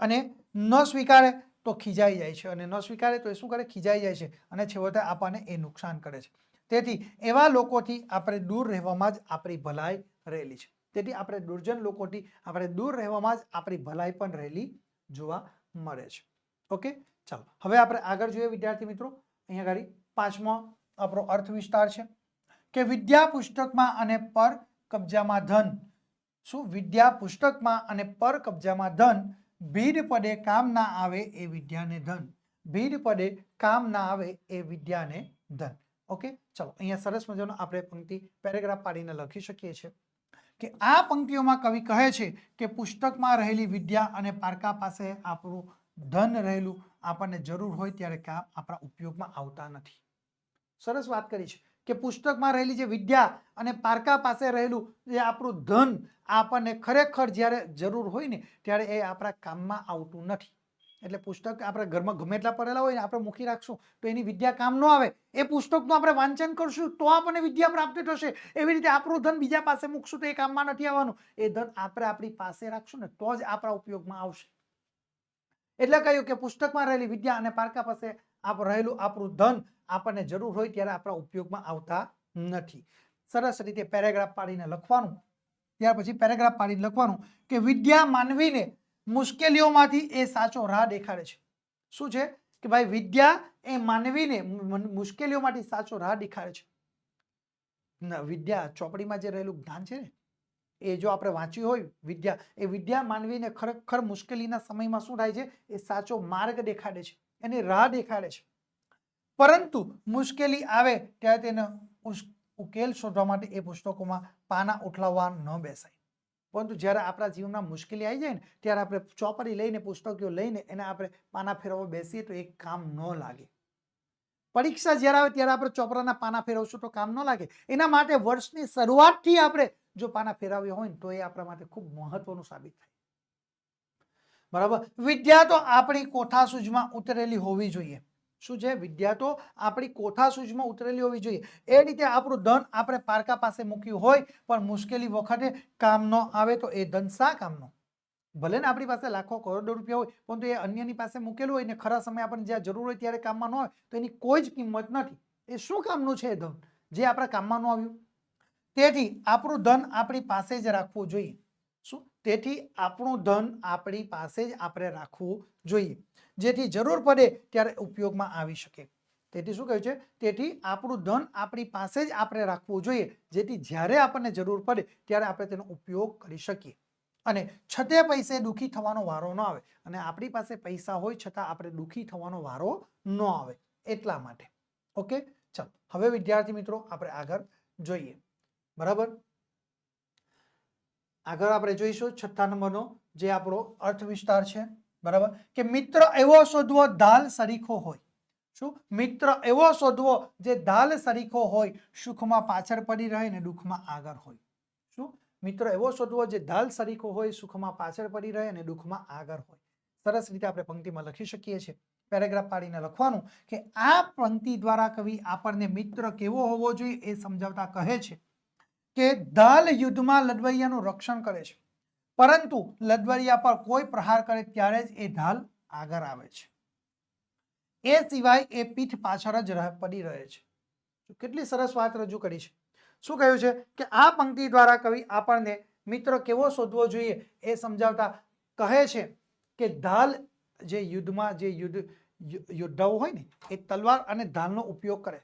અને ન સ્વીકારે તો ખીજાઈ જાય છે અને ન સ્વીકારે તો એ શું કરે? ખીજાઈ જાય છે અને છેવટે આપણને એ નુકસાન કરે છે. તેથી એવા લોકોથી આપણે દૂર રહેવામાં જ આપણી ભલાઈ રહેલી છે. તેથી આપણે દુર્જન લોકોથી આપણે દૂર રહેવામાં જ આપણી ભલાઈ પણ રહેલી જોવા મળે છે. ઓકે. ચાલો હવે આપણે આગળ જોઈએ વિદ્યાર્થી મિત્રો. અહીંયા આગળ પાંચમો આપણો અર્થ વિસ્તાર છે કે વિદ્યા પુસ્તકમાં અને પર કબજામાં ધન. શું? વિદ્યા પુસ્તકમાં અને પર કબજામાં ધન, ભીડ પડે કામ ના આવે એ વિદ્યાને ધન. ભીડ પડે કામ ના આવે એ વિદ્યાને ધન. ઓકે. ચલો અહીંયા સરસ મજાનો આપણે પંક્તિ પેરેગ્રાફ પાડીને લખી શકીએ છીએ કે આ પંક્તિઓમાં કવિ કહે છે કે પુસ્તકમાં રહેલી વિદ્યા અને પારકા પાસે આપણું ધન રહેલું આપણને જરૂર હોય ત્યારે કામ આપણા ઉપયોગમાં આવતા નથી. સરસ વાત કરી છે કે પુસ્તકમાં રહેલી જે વિદ્યા અને પારકા પાસે રહેલું જે આપણું ધન આપણને ખરેખર જ્યારે જરૂર હોય ને ત્યારે એ આપણા કામમાં આવતું નથી. એટલે પુસ્તક આપણે ઘરમાં ગમે એટલા પડેલા હોય ને આપણે મૂકી રાખશું તો એની વિદ્યા કામ ન આવે. એ પુસ્તકનું આપણે વાંચન કરશું તો આપણને વિદ્યા પ્રાપ્ત થશે. એવી રીતે આપણું ધન બીજા પાસે મૂકશું તો એ કામમાં નથી આવવાનું. એ ધન આપણે આપણી પાસે રાખશું ને તો જ આપણા ઉપયોગમાં આવશે. એટલે કહ્યું કે પુસ્તકમાં રહેલી વિદ્યા અને પારકા પાસે રહેલું આપણું ધન આપણને જરૂર હોય ત્યારે આપણા ઉપયોગમાં આવતા નથી. સરસ રીતે પેરેગ્રાફ પાડીને લખવાનું. ત્યાર પછી પેરેગ્રાફ પાડીને લખવાનું કે વિદ્યા માનવીને મુશ્કેલીઓમાંથી એ સાચો રાહ દેખાડે છે. શું છે કે ભાઈ વિદ્યા એ માનવીને મુશ્કેલીઓમાંથી સાચો રાહ દેખાડે છે. વિદ્યા ચોપડીમાં જે રહેલું જ્ઞાન છે ને એ જો આપણે વાંચ્યું હોય વિદ્યા, એ વિદ્યા માનવીને ખરેખર મુશ્કેલીના સમયમાં શું થાય છે એ સાચો માર્ગ દેખાડે છે, એની રાહ દેખાડે છે. પરંતુ મુશ્કેલી આવે ત્યારે તેને ઉકેલ શોધવા માટે એ પુસ્તકોમાં પાના ઉઠલાવવા ન બેસાય. પરંતુ જ્યારે આપણા જીવનમાં મુશ્કેલી આવી જાય ને ત્યારે આપણે ચોપડી લઈને પુસ્તકો લઈને એને આપણે પાના ફેરવવા બેસીએ તો એ કામ ન લાગે. પરીક્ષા જ્યારે આવે ત્યારે આપણે ચોપડાના પાના ફેરવશું તો કામ ન લાગે. એના માટે વર્ષની શરૂઆતથી આપણે જો પાના ફેરવ્યા હોય ને તો એ આપણા માટે ખૂબ મહત્વનું સાબિત થાય. બરાબર. વિદ્યા તો આપણી કોઠાસૂઝમાં ઉતરેલી હોવી જોઈએ. શું છે? વિદ્યા તો આપણી કોઠાસૂઝમાં ઉતરેલી હોવી જોઈએ. એ રીતે આપણું ધન આપણે પારકા પાસે મૂક્યું હોય પણ મુશ્કેલી વખતે કામ ન આવે તો એ ધન શા કામનું? ભલે ને આપણી પાસે લાખો કરોડો રૂપિયા હોય પરંતુ એ અન્યની પાસે મૂકેલું હોય ને ખરા સમય આપણને જ્યાં જરૂર હોય ત્યારે કામમાં ન હોય તો એની કોઈ જ કિંમત નથી. એ શું કામનું છે એ ધન જે આપણા કામમાં ન આવ્યું? તેથી આપણું ધન આપણી પાસે જ રાખવું જોઈએ. શું? તેથી આપણું ધન આપણી પાસે જ આપણે રાખવું જોઈએ જેથી જરૂર પડે ત્યારે ઉપયોગમાં આવી શકે. તેથી શું કહ્યું છે? તેથી આપણું ધન આપણી પાસે જ આપણે રાખવું જોઈએ જેથી જ્યારે આપણને જરૂર પડે ત્યારે આપણે તેનો ઉપયોગ કરી શકીએ અને છતે પૈસે દુઃખી થવાનો વારો ન આવે. અને આપણી પાસે પૈસા હોય છતાં આપણે દુઃખી થવાનો વારો ન આવે એટલા માટે. ઓકે, ચાલો હવે વિદ્યાર્થી મિત્રો આપણે આગળ જોઈએ. બરાબર. આગળ આપણે જોઈશું 6થા નંબરનો જે આપણો અર્થ વિસ્તાર છે. બરાબર. કે મિત્ર એવો શોધવો ઢાલ સરીખો હોય. શું? મિત્ર એવો શોધવો જે ઢાલ સરીખો હોય, સુખમાં પાછળ પડી રહે ને દુઃખમાં આગળ હોય. શું? મિત્ર એવો શોધવો જે ઢાલ સરીખો હોય, સુખમાં પાછળ પડી રહે અને દુઃખમાં આગળ હોય. સરસ રીતે આપણે પંક્તિમાં લખી શકીએ છીએ. પેરેગ્રાફ પાડીને લખવાનું કે આ પંક્તિ દ્વારા કવિ આપણને મિત્ર કેવો હોવો જોઈએ એ સમજાવતા કહે છે કે ઢાલ યુદ્ધમાં લડવૈયાનું રક્ષણ કરે છે પરંતુ લડવૈયા પર કોઈ પ્રહાર કરે ત્યારે જ એ ઢાલ આગળ આવે છે. એ સિવાય એ પીઠ પાછળ જ પડી રહે છે. કેટલી સરસ વાત રજૂ કરી છે. શું કહ્યું છે કે આ પંક્તિ દ્વારા કવિ આપણને મિત્ર કેવો શોધવો જોઈએ એ સમજાવતા કહે છે કે ઢાલ જે યુદ્ધમાં જે યોદ્ધાઓ હોય ને એ તલવાર અને ઢાલનો ઉપયોગ કરે.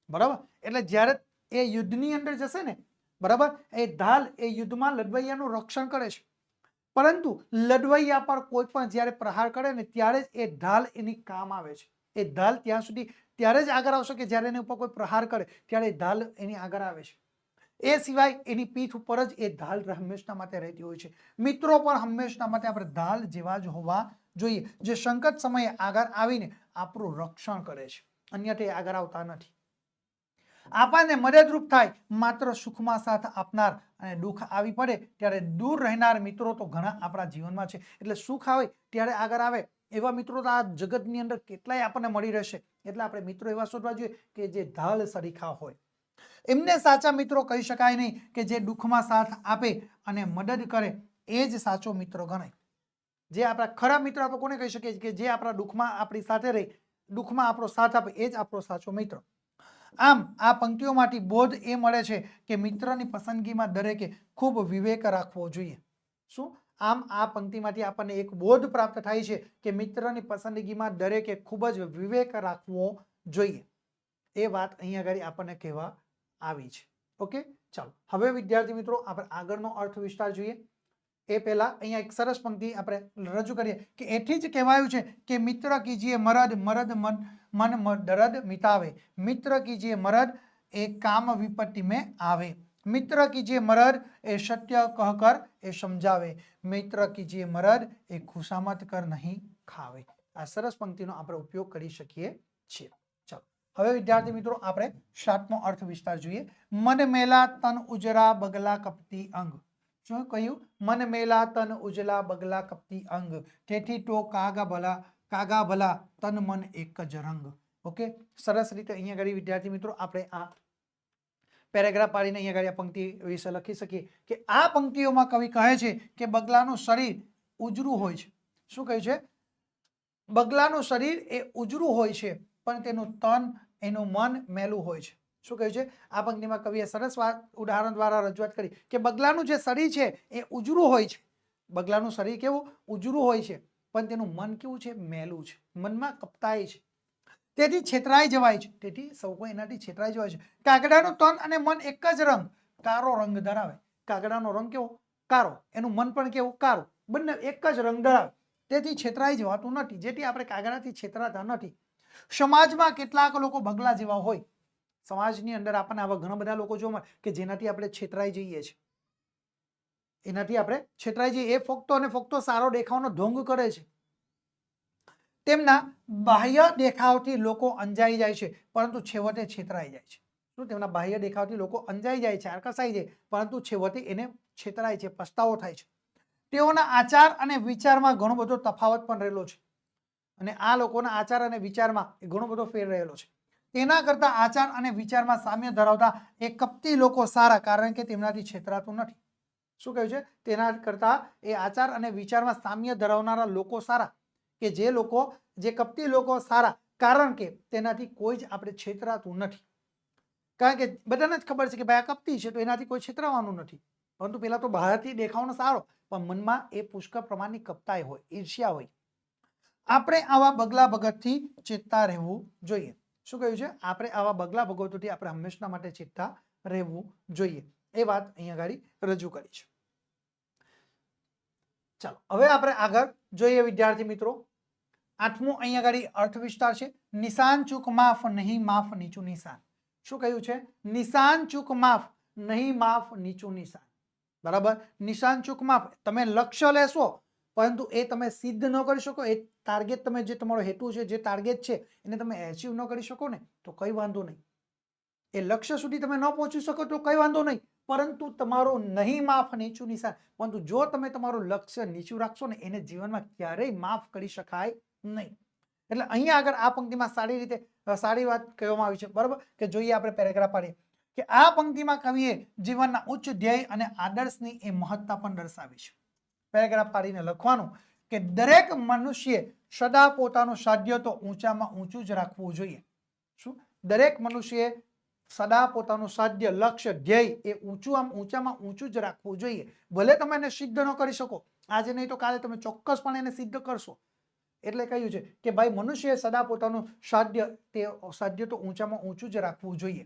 બરાબર. એટલે જ્યારે એ યુદ્ધની અંદર જશે ને બરાબર એ ઢાલ એ યુદ્ધમાં લડવૈયાનું રક્ષણ કરે છે પરંતુ લડવૈયા પર કોઈ પણ જ્યારે પ્રહાર કરે ને ત્યારે જ એ ઢાલ એની કામ આવે છે. એ ઢાલ ત્યાં સુધી ત્યારે જ આગળ આવશે કે જ્યારે એની ઉપર કોઈ પ્રહાર કરે ત્યારે ઢાલ એની આગળ આવે છે. એ સિવાય એની પીઠ ઉપર જ એ ઢાલ હંમેશા માટે રહેતી હોય છે. મિત્રો પણ હંમેશા માટે આપણે ઢાલ જેવા જ હોવા જોઈએ જે સંકટ સમયે આગળ આવીને આપણું રક્ષણ કરે છે, અન્યથા આગળ આવતા નથી. આપણને મદદરૂપ થાય, માત્ર સુખમાં સાથ આપનાર અને દુઃખ આવી પડે ત્યારે દૂર રહેનાર મિત્રો તો ઘણા આપણા જીવનમાં છે. એટલે સુખ આવે ત્યારે આગળ આવે એવા મિત્રો તો આ જગતની અંદર કેટલાય આપણને મળી રહેશે. એટલે આપણે મિત્રો એવા શોધવા જોઈએ કે જે ઢાલ સરીખા હોય. એમને સાચા મિત્રો કહી શકાય નહીં કે જે દુઃખમાં સાથ આપે અને મદદ કરે એ જ સાચો મિત્રો ગણાય. જે આપણા ખરા મિત્ર આપણે કોને કહી શકીએ કે જે આપણા દુઃખમાં આપણી સાથે રહી, દુઃખમાં આપણો સાથ આપે એ જ આપણો સાચો મિત્ર. આમ આ પંક્તિઓમાંથી બોધ એ મળે છે કે મિત્રની પસંદગીમાં દરેકે ખૂબ વિવેક રાખવો જોઈએ. શું? આમ આ પંક્તિમાંથી આપણને એક બોધ પ્રાપ્ત થાય છે કે મિત્રની પસંદગીમાં દરેકે ખૂબ જ વિવેક રાખવો જોઈએ. એ વાત અહીંયા આગળ આપણને કહેવા આવી છે. ઓકે, ચાલો હવે વિદ્યાર્થી મિત્રો આપણે આગળનો અર્થ વિસ્તાર જોઈએ. એ પહેલા અહીંયા એક સરસ પંક્તિ આપણે રજૂ કરીએ કે એથી જ કહેવાયું છે કે મિત્ર કીજીએ મરદ મરદ મન દર્દ મિટાવે, મિત્ર કીજીએ મરદ એ કામ વિપત્તિ में આવે. मित्र कीजिए मरद ए सत्य कहकर ए समझावे, मित्र कीजिए मरद ए खुशामत कर नहीं खावे। आ सरस पंक्तिनो આપણે ઉપયોગ કરી શકીએ છીએ। ચાલો હવે વિદ્યાર્થી મિત્રો આપણે સાતમો અર્થ વિસ્તાર જોઈએ। મન મેલા તન ઉજરા બગલા કપટી અંગ। શું કહ્યું? મન મેલા તન ઉજલા બગલા કપટી અંગ, તેથી તો કાગા ભલા તન મન એક જ રંગ। ઓકે, સરસ રીતે અહીંયા આગળ વિદ્યાર્થી મિત્રો આપણે આ પેરેગ્રાફ પાડીને અહીંયા આગળ આ પંક્તિ વિશે લખી શકીએ કે આ પંક્તિઓમાં કવિ કહે છે કે બગલાનું શરીર ઉજરું હોય છે। શું કહે છે? બગલાનું શરીર એ ઉજરું હોય છે પણ તેનું તન એનું મન મેલું હોય છે। શું કહ્યું છે? આ પંક્તિમાં કવિએ સરસ ઉદાહરણ દ્વારા રજૂઆત કરી કે બગલાનું જે શરીર છે એ ઉજરું હોય છે। બગલાનું શરીર કેવું? ઉજરું હોય છે પણ તેનું મન કેવું છે? મેલું છે, મનમાં કપતાય છે, તેથી છેતરાઈ જવાય છે, તેથી સૌ કોઈ એનાથી છેતરાઈ જવાય છે। કાગડાનું તન અને મન એક જ રંગ, કાળો રંગ ધરાવે। કાગડાનો રંગ કેવો? કાળો, એનું મન પણ કેવું? કાળું, બંને એક જ રંગ ધરાવે, તેથી છેતરાઈ જવાતું નથી, જેથી આપણે કાગડાથી છેતરાતા નથી। સમાજમાં કેટલાક લોકો બગલા જેવા હોય, સમાજની અંદર આપણને આવા ઘણા બધા લોકો જોવા મળે કે જેનાથી આપણે છેતરાઈ જઈએ છીએ, એનાથી આપણે છેતરાઈ જઈએ। એ ફક્ત અને ફક્ત સારો દેખાવનો ઢોંગ કરે છે, તેમના બાહ્ય દેખાવથી લોકો અંજાઈ જાય છે પરંતુ છેવટે છેતરાઈ જાય છે। શું? તેમના બાહ્ય દેખાવથી લોકો અંજાઈ જાય છે, આકર્ષાઈ જાય, પરંતુ છેવટે એને છેતરાય છે, પસ્તાવો થાય છે। તેઓના આચાર અને વિચારમાં ઘણો બધો તફાવત પણ રહેલો છે, અને આ લોકોના આચાર અને વિચારમાં ઘણો બધો ફેર રહેલો છે। તેના કરતા આચાર અને વિચારમાં સામ્ય ધરાવતા એ કપટી લોકો સારા, કારણ કે તેમનાથી છેતરાતું નથી। શું કહ્યું છે? તેના કરતા એ આચાર અને વિચારમાં સામ્ય ધરાવનારા લોકો સારા, કે જે લોકો, જે કપટી લોકો સારા, કારણ કે તેનાથી કોઈ જ આપણે છેતરાતું નથી। કારણ કે બધાને જ ખબર છે કે ભાઈ આ કપટી છે તો એનાથી કોઈ છેતરાવાનું નથી, પરંતુ પેલા તો બહારથી દેખાવનો સારો પણ મનમાં એ પુષ્કળ પ્રમાણની કપટાઈ હોય, ઈર્ષ્યા હોય। આપણે આવા બગલા ભગતથી ચેતતા રહેવું જોઈએ। શું કહ્યું છે? આપણે આવા બગલા ભગતોથી આપણે હંમેશા માટે ચેતતા રહેવું જોઈએ, એ વાત અહીંયા આગળ રજૂ કરી છે। ચાલો હવે આપણે આગળ જોઈએ વિદ્યાર્થી મિત્રો। આઠમો અહીંયા આગળ અર્થ વિસ્તાર છે। નિશાન ચૂક માફ નહીં માફ નીચું નિશાન। શું કહ્યું છે? નિશાન ચૂક માફ નહીં માફ નીચું નિશાન, બરાબર। નિશાન ચૂક માફ, તમે લક્ષ્ય લેશો પરંતુ એ તમે સિદ્ધ ન કરી શકો, એ ટાર્ગેટ તમે જે તમારો હેતુ છે, જે ટાર્ગેટ છે એને તમે એચીવ ન કરી શકો ને તો કઈ વાંધો નહીં, એ લક્ષ્ય સુધી તમે ન પહોંચી શકો તો કઈ વાંધો નહીં, પરંતુ તમારું નહીં માફ નીચું નિશાન, પરંતુ જો તમે તમારું લક્ષ્ય નીચું રાખશો ને એને જીવનમાં ક્યારેય માફ કરી શકાય નહીં। એટલે અહીંયા આગળ આ પંક્તિમાં સારી વાત કહેવામાં આવી છે, બરાબર। કે જોઈએ આપણે પેરેગ્રાફ પાડીએ કે આ પંક્તિમાં કવિએ જીવનના ઉચ્ચ ધ્યેય અને આદર્શની એ મહત્તા પણ દર્શાવી છે। પેરેગ્રાફ પાડીને લખવાનું કે દરેક મનુષ્ય સદા પોતાનું સાધ્ય તો ઊંચામાં ઊંચું જ રાખવું જોઈએ। શું? દરેક મનુષ્ય સદા પોતાનું સાધ્ય, લક્ષ્ય, ધ્યેય એ ઊંચામાં ઊંચું જ રાખવું જોઈએ। ભલે તમે એને સિદ્ધ ન કરી શકો આજે નહીં તો કાલે, તમે ચોક્કસપણે એને સિદ્ધ કરશો। એટલે કહ્યું છે કે ભાઈ મનુષ્ય સદા પોતાનું સાધ્ય તો ઊંચામાં ઊંચું જ રાખવું જોઈએ।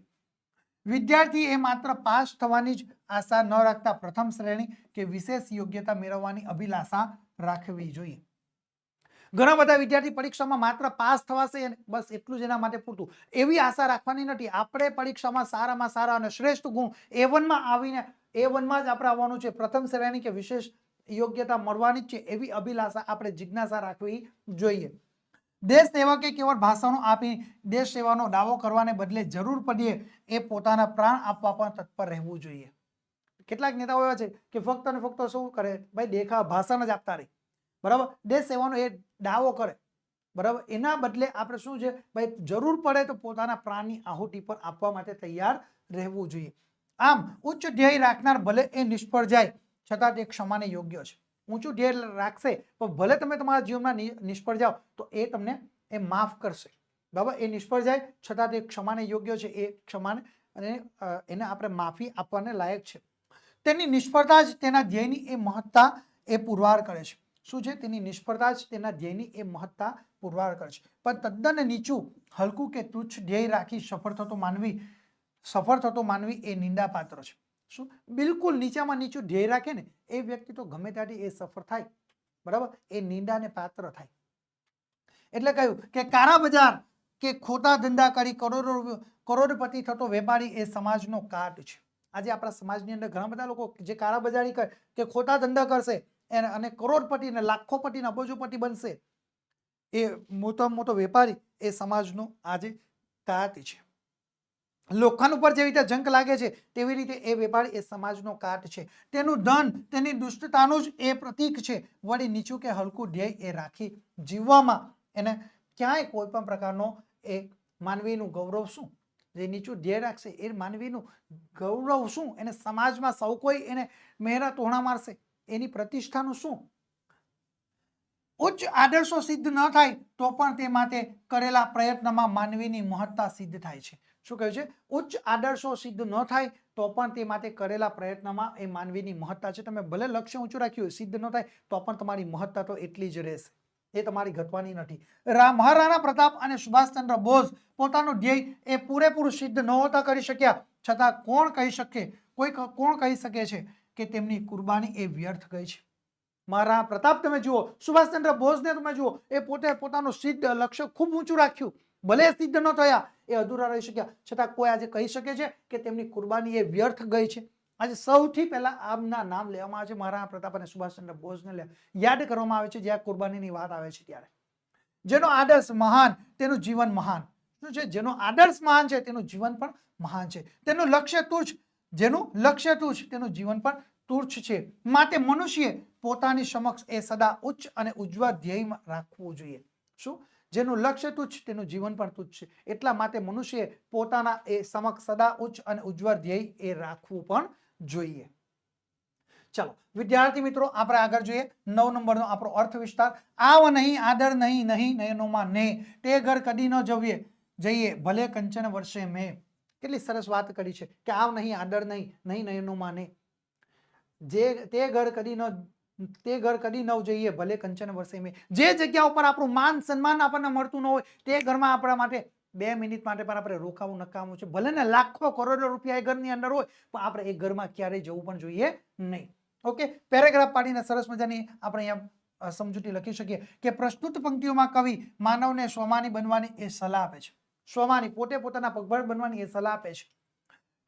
વિદ્યાર્થી એ માત્ર પાસ થવાની જ આશા ન રાખતા પ્રથમ શ્રેણી કે વિશેષ યોગ્યતા મેળવવાની અભિલાષા રાખવી જોઈએ। ઘણા બધા વિદ્યાર્થી પરીક્ષામાં માત્ર પાસ થવાશે બસ એટલું જ એના માટે પૂરતું, એવી આશા રાખવાની નથી। આપણે પરીક્ષામાં સારામાં સારા અને શ્રેષ્ઠ ગુણ A1માં આવીને A1માં જ આપણે આવવાનું છે, પ્રથમ શ્રેણી કે વિશેષ યોગ્યતા મળવાની જ છે, એવી અભિલાષા આપણે જિજ્ઞાસા રાખવી જોઈએ। દેશ સેવકે કેવળ ભાષણો આપી દેશ સેવાનો દાવો કરવાને બદલે જરૂર પડે એ પોતાના પ્રાણ આપવા પણ તત્પર રહેવું જોઈએ। કેટલાક નેતાઓ એવા છે કે ફક્ત અને ફક્ત શું કરે? ભાઈ દેખાવ, ભાષણ જ આપતા રહે, બરાબર, દેશ સેવાનો એ દાવો કરે, બરાબર, એના બદલે આપણે શું છે ભાઈ જરૂર પડે તો પોતાના પ્રાણની આહુતિ પર આપવા માટે તૈયાર રહેવું જોઈએ। આમ ઉચ્ચ ધ્યેય રાખનાર ભલે એ નિષ્ફળ જાય છતાં તે ક્ષમાને યોગ્ય છે। ઊંચું ધ્યેય રાખશે તો ભલે તમે તમારા જીવનમાં નિષ્ફળ જાઓ તો એ તમને એ માફ કરશે, બરાબર। એ નિષ્ફળ જાય છતાં તે ક્ષમાને યોગ્ય છે, એ ક્ષમાને અને એને આપણે માફી આપવાને લાયક છે। તેની નિષ્ફળતા જ તેના ધ્યેયની એ મહત્તા એ પુરવાર કરે છે। શું છે? તેની નિષ્ફળતા જ તેના ધ્યેયની એ મહત્તા પુરવાર કરે છે। પણ તદ્દન નીચું, હલકું કે તુચ્છ ધ્યેય રાખી સફળ થતો માનવી એ નિંદા પાત્ર છે। શું? બિલકુલ નીચામાં નીચું ધ્યેય રાખે ને એ વ્યક્તિ તો ગમે ત્યાંથી એ સફળ થાય, બરાબર, એ નિંદાને પાત્ર થાય। એટલે કહ્યું કે કાળા બજાર કે ખોટા ધંધા કરી કરોડપતિ થતો વેપારી એ સમાજનો કાટ છે। આજે આપણા સમાજની અંદર ઘણા બધા લોકો જે કાળાબજારી કરે કે ખોટા ધંધા કરશે અને કરોડપતિ ને લાખોપતિ ને અબજોપતિ બનશે, એ મોટામાં મોટો વેપારી એ સમાજનો આજે કાટ છે. લોખંડ ઉપર જેવી રીતે જંક લાગે છે તેવી રીતે એ વેપારી એ સમાજનો કાટ છે. તેનું ધન, તેની દુષ્ટતાનું જ એ પ્રતીક છે. વળી નીચું કે હલકું ધ્યેય એ રાખી જીવવામાં એને ક્યાંય કોઈ પણ પ્રકારનો એ માનવીનું ગૌરવ શું, જે નીચું ધ્યેય રાખશે એ માનવીનું ગૌરવ શું, એને સમાજમાં સૌ કોઈ એને મહેરા તોણા મારશે, એની પ્રતિષ્ઠાનું શું. ઉચ્ચ આદર્શો સિદ્ધ ન થાય તો પણ તે માટે કરેલા પ્રયત્નમાં માનવીની મહત્તા સિદ્ધ થાય છે. શું કહ્યું છે? ઉચ્ચ આદર્શો સિદ્ધ ન થાય તો પણ તે માટે કરેલા પ્રયત્નમાં એ માનવીની મહત્તા છે. તમે ભલે લક્ષ્ય ઊંચું રાખ્યું, સિદ્ધ ન થાય તો પણ તમારી મહત્તા તો એટલી જ રહેશે, એ તમારી ઘટવાની નથી. મહારાણા પ્રતાપ અને સુભાષચંદ્ર બોઝ પોતાનું ધ્યેય એ પૂરેપૂરું સિદ્ધ નહોતા કરી શક્યા, છતાં કોણ કહી શકે છે કે તેમની કુરબાની એ વ્યર્થ ગઈ છે? મહારાણા પ્રતાપ તમે જુઓ, સુભાષચંદ્ર બોઝને તમે જુઓ, એ પોતાનું સિદ્ધ લક્ષ્ય ખૂબ ઊંચું રાખ્યું, ભલે સિદ્ધ ન થયા, એ અધૂરા રહી શક્યા, છતાં કોઈ આજે કહી શકે છે કે તેમની કુરબાની એ વ્યર્થ ગઈ છે? આજે સૌથી પહેલા આમના નામ લેવામાં આવે છે, મહારાણા પ્રતાપ અને સુભાષચંદ્ર બોઝને યાદ કરવામાં આવે છે જ્યાં કુરબાનીની વાત આવે છે ત્યારે. જેનો આદર્શ મહાન તેનું જીવન મહાન. શું છે? જેનો આદર્શ મહાન છે તેનું જીવન પણ મહાન છે. તેનું લક્ષ્ય તુચ્છ, જેનું લક્ષ્ય તુચ્છ તેનું જીવન પણ તુચ્છ છે. માટે મનુષ્ય પોતાની સમક્ષ એ સદા ઉચ્ચ અને ઉજ્જવળ ધ્યેય રાખવું જોઈએ. શું? જેનું લક્ષ્ય તુચ્છ તેનું જીવન પણ તુચ્છ છે. એટલા માટે મનુષ્ય પોતાના એ સમક્ષ સદા ઉચ્ચ અને ઉજ્જવળ ધ્યેય એ રાખવું પણ જોઈએ. ચાલો વિદ્યાર્થી મિત્રો, આપણે આગળ જોઈએ 9 નંબરનો આપણો અર્થ વિસ્તાર. આવ નહીં આદર નહીં, નહીં નયનોમાં ને, તે ઘર કદી ન જઈએ ભલે કંચન વર્ષે મેં. કેટલી સરસ વાત કરી છે કે આવ નહીં આદર નહીં, નહીં નયનોમાં ને, તે ઘર કદી ન જઈએ ભલે કંચન વર્ષે મેં. જે જગ્યા ઉપર આપણું માન સન્માન આપણને મળતું ન હોય તે ઘરમાં આપણા માટે 2 મિનિટ માટે પણ આપણે રોકાવું નકામું છે. ભલે ને લાખો કરોડો રૂપિયા એ ઘરની અંદર હોય પણ આપણે એ ઘરમાં ક્યારેય જવું પણ જોઈએ નહીં. ઓકે, પેરેગ્રાફ પાડીને સરસ મજાની આપણે અહીંયા સમજૂતી લખી શકીએ કે પ્રસ્તુત પંક્તિઓમાં કવિ માનવને સ્વમાની બનવાની એ સલાહ આપે છે. સ્વમાની, પોતે પોતાના પગભર બનવાની એ સલાહ આપે છે.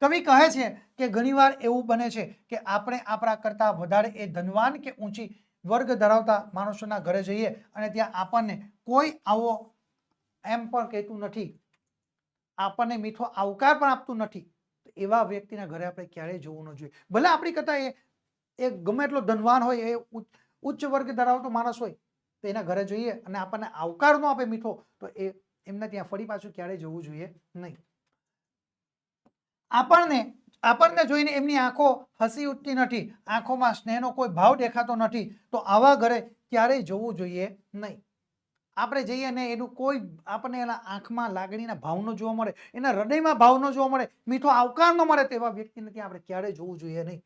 કવિ કહે છે કે ઘણીવાર એવું બને છે કે આપણે આપણા કરતા વધારે એ ધનવાન કે ઊંચી વર્ગ ધરાવતા માણસોના ઘરે જઈએ અને ત્યાં આપણને કોઈ આવો એમ પણ કહેતું નથી, આપણને મીઠો આવકાર પણ આપતું નથી. એવા વ્યક્તિના ઘરે આપણે ક્યારેય જવું ન જોઈએ. ભલે આપણી કરતા એ ગમે એટલો ધનવાન હોય, એ ઉચ્ચ વર્ગ ધરાવતો માણસ હોય, તો એના ઘરે જોઈએ અને આપણને આવકાર ન આપે મીઠો, તો એમને ત્યાં ફરી પાછું ક્યારેય જવું જોઈએ નહીં. આપણને જોઈને એમની આંખો હસી ઉઠતી નથી, આંખોમાં સ્નેહનો કોઈ ભાવ દેખાતો નથી, તો આવા ઘરે ક્યારેય જવું જોઈએ નહીં. આપણે જઈએ ને એનું કોઈ આપણને એના આંખમાં લાગણીના ભાવ ન જોવા મળે, એના હૃદયમાં ભાવ ન જોવા મળે, મીઠો આવકાર ન મળે, તેવા વ્યક્તિને ત્યાં આપણે ક્યારેય જોવું જોઈએ નહીં.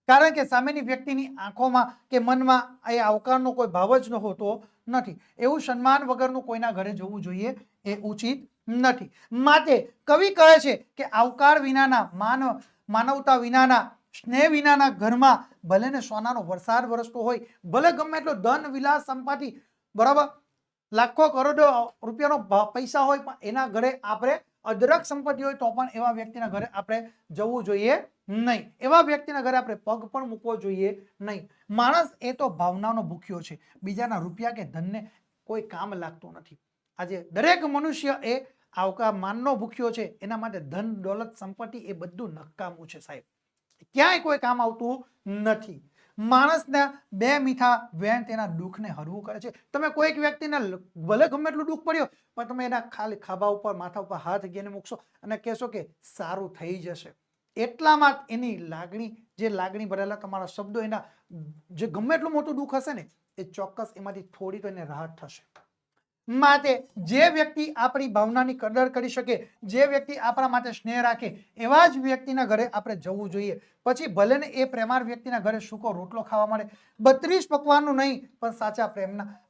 કારણ કે સામેની વ્યક્તિની આંખોમાં કે મનમાં એ આવકારનો કોઈ ભાવ જ ન હોતો નથી. એવું સન્માન વગરનું કોઈના ઘરે જવું જોઈએ એ ઉચિત નથી. માટે કવિ કહે છે કે આવકાર વિનાના, માનવતા વિનાના, સ્નેહ વિનાના ઘરમાં ભલે ને સોનાનો વરસાદ વરસતો હોય, ભલે ગમે એટલો ધન વિલાસ સંપત્તિ, બરાબર, લાખો કરોડો રૂપિયાનો પૈસા હોય, પણ એના ઘરે આપણે અદરક સંપત્તિ હોય તો પણ એવા વ્યક્તિના ઘરે આપણે જવું જોઈએ નહીં. એવા વ્યક્તિના ઘરે આપણે પગ પણ મૂકવો જોઈએ નહીં. માણસ એ તો ભાવનાનો ભૂખ્યો છે, બીજાના રૂપિયા કે ધનને કોઈ કામ લાગતું નથી. આજે દરેક મનુષ્ય એ આવકાર માનનો ભૂખ્યો છે. એના માટે ધન દોલત સંપત્તિ એ બધું નકામું છે સાહેબ, ક્યાંય કોઈ કામ આવતું નથી. માણસના 2 મીઠા વેણ તેના દુઃખને હરવું કરે છે. તમે કોઈક વ્યક્તિને ભલે ગમે એટલું દુઃખ પડ્યો પણ તમે એના ખાલી ખભા ઉપર, માથા ઉપર હાથ ગઈને મૂકશો અને કહેશો કે સારું થઈ જશે, એટલામાં એની લાગણી, જે લાગણી ભરેલા તમારા શબ્દો, એના જે ગમે એટલું મોટું દુઃખ હશે ને, એ ચોક્કસ એમાંથી થોડી તો એને રાહત થશે. માટે જે વ્યક્તિ આપણી ભાવનાની કદર કરી શકે, જે વ્યક્તિ આપણા માટે સ્નેહ રાખે, એવા જ વ્યક્તિના ઘરે આપણે જવું જોઈએ. પછી ભલે ને એ પ્રેમાળ વ્યક્તિના ઘરે સૂકો રોટલો ખાવા મળે, 32 પકવાનનું નહીં, પણ સાચા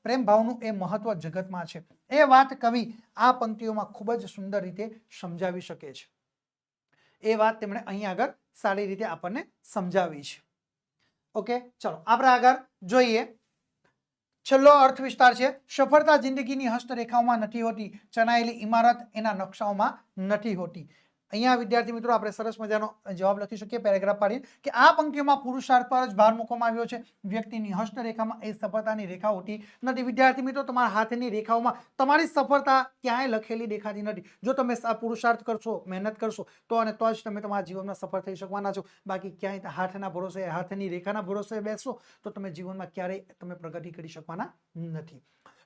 પ્રેમ ભાવનું એ મહત્વ જગતમાં છે. એ વાત કવિ આ પંક્તિઓમાં ખૂબ જ સુંદર રીતે સમજાવી શકે છે. એ વાત તેમણે અહીં આગળ સારી રીતે આપણને સમજાવી છે. ઓકે, ચલો આપણે આગળ જોઈએ. છેલ્લો અર્થ વિસ્તાર છે સફળતા જિંદગીની હસ્તરેખાઓમાં નથી હોતી, ચણાયેલી ઇમારત એના નકશાઓમાં નથી હોતી. અહીંયા વિદ્યાર્થી મિત્રો આપણે સરસ મજાનો જવાબ લખી શકીએ પેરેગ્રાફ પાડીને કે આ પંક્તિઓમાં પુરુષાર્થ પર જ ભાર મૂકવામાં આવ્યો છે. વ્યક્તિની હસ્તરેખામાં એ સફળતાની રેખા હોતી નથી. વિદ્યાર્થી મિત્રો તમારા હાથની રેખાઓમાં તમારી સફળતા ક્યાંય લખેલી દેખાતી નથી. જો તમે પુરુષાર્થ કરશો, મહેનત કરશો તો જ તમે તમારા જીવનમાં સફળ થઈ શકવાના છો. બાકી ક્યાંય હાથના ભરોસે, હાથની રેખાના ભરોસે બેસશો તો તમે જીવનમાં ક્યારેય તમે પ્રગતિ કરી શકવાના નથી.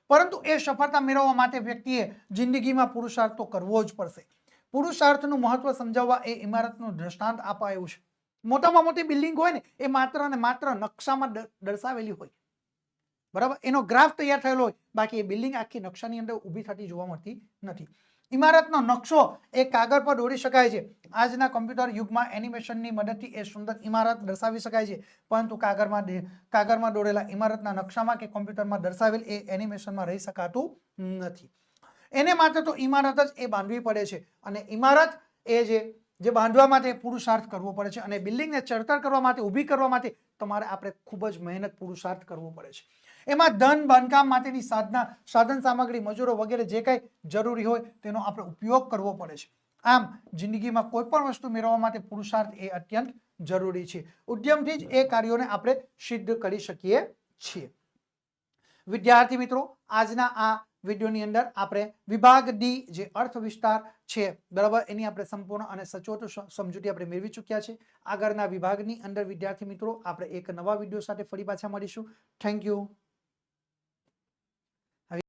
પરંતુ એ સફળતા મેળવવા માટે વ્યક્તિએ જિંદગીમાં પુરુષાર્થ તો કરવો જ પડશે. પુરુષાર્થનું મહત્વ સમજાવવા એ ઇમારતનું દ્રષ્ટાંત અપાયું છે. મોટામાં મોટી બિલ્ડિંગ હોય ને એ માત્ર ને માત્ર નકશામાં દર્શાવેલી હોય, બરાબર, એનો ગ્રાફ તૈયાર થયેલો હોય, બાકી એ બિલ્ડિંગ આખી નકશાની અંદર ઊભી થતી જોવા મળતી નથી. ઇમારતનો નકશો એ કાગળ પર દોરી શકાય છે. આજના કમ્પ્યુટર યુગમાં એનિમેશનની મદદથી એ સુંદર ઇમારત દર્શાવી શકાય છે, પરંતુ કાગળમાં દોરેલા ઇમારતના નકશામાં કે કોમ્પ્યુટરમાં દર્શાવેલ એ એનિમેશનમાં રહી શકાતું નથી. એને માટે તો ઇમારત જ એ બાંધવી પડે છે, અને ઇમારત એ જે બાંધવા માટે પુરુષાર્થ કરવો પડે છે, અને બિલ્ડિંગને ચડતર કરવા માટે, ઊભી કરવા માટે તમારે આપણે ખૂબ જ મહેનત, પુરુષાર્થ કરવો પડે છે. એમાં ધન, બાંધકામ માટેની સાધન સામગ્રી, મજૂરો વગેરે જે કંઈ જરૂરી હોય તેનો આપણે ઉપયોગ કરવો પડે છે. આમ જિંદગીમાં કોઈ પણ વસ્તુ મેળવવા માટે પુરુષાર્થ એ અત્યંત જરૂરી છે. ઉદ્યમથી જ એ કાર્યોને આપણે સિદ્ધ કરી શકીએ છીએ. વિદ્યાર્થી મિત્રો, આજના આ વિડીયોની અંદર આપણે વિભાગ ડી જે અર્થ વિસ્તાર છે, બરાબર, એની આપણે સંપૂર્ણ અને સચોટ સમજૂતી આપણે મેળવી ચૂક્યા છે. આગળના વિભાગની અંદર વિદ્યાર્થી મિત્રો આપણે એક નવા વિડીયો સાથે ફરી પાછા મળીશું. Thank you.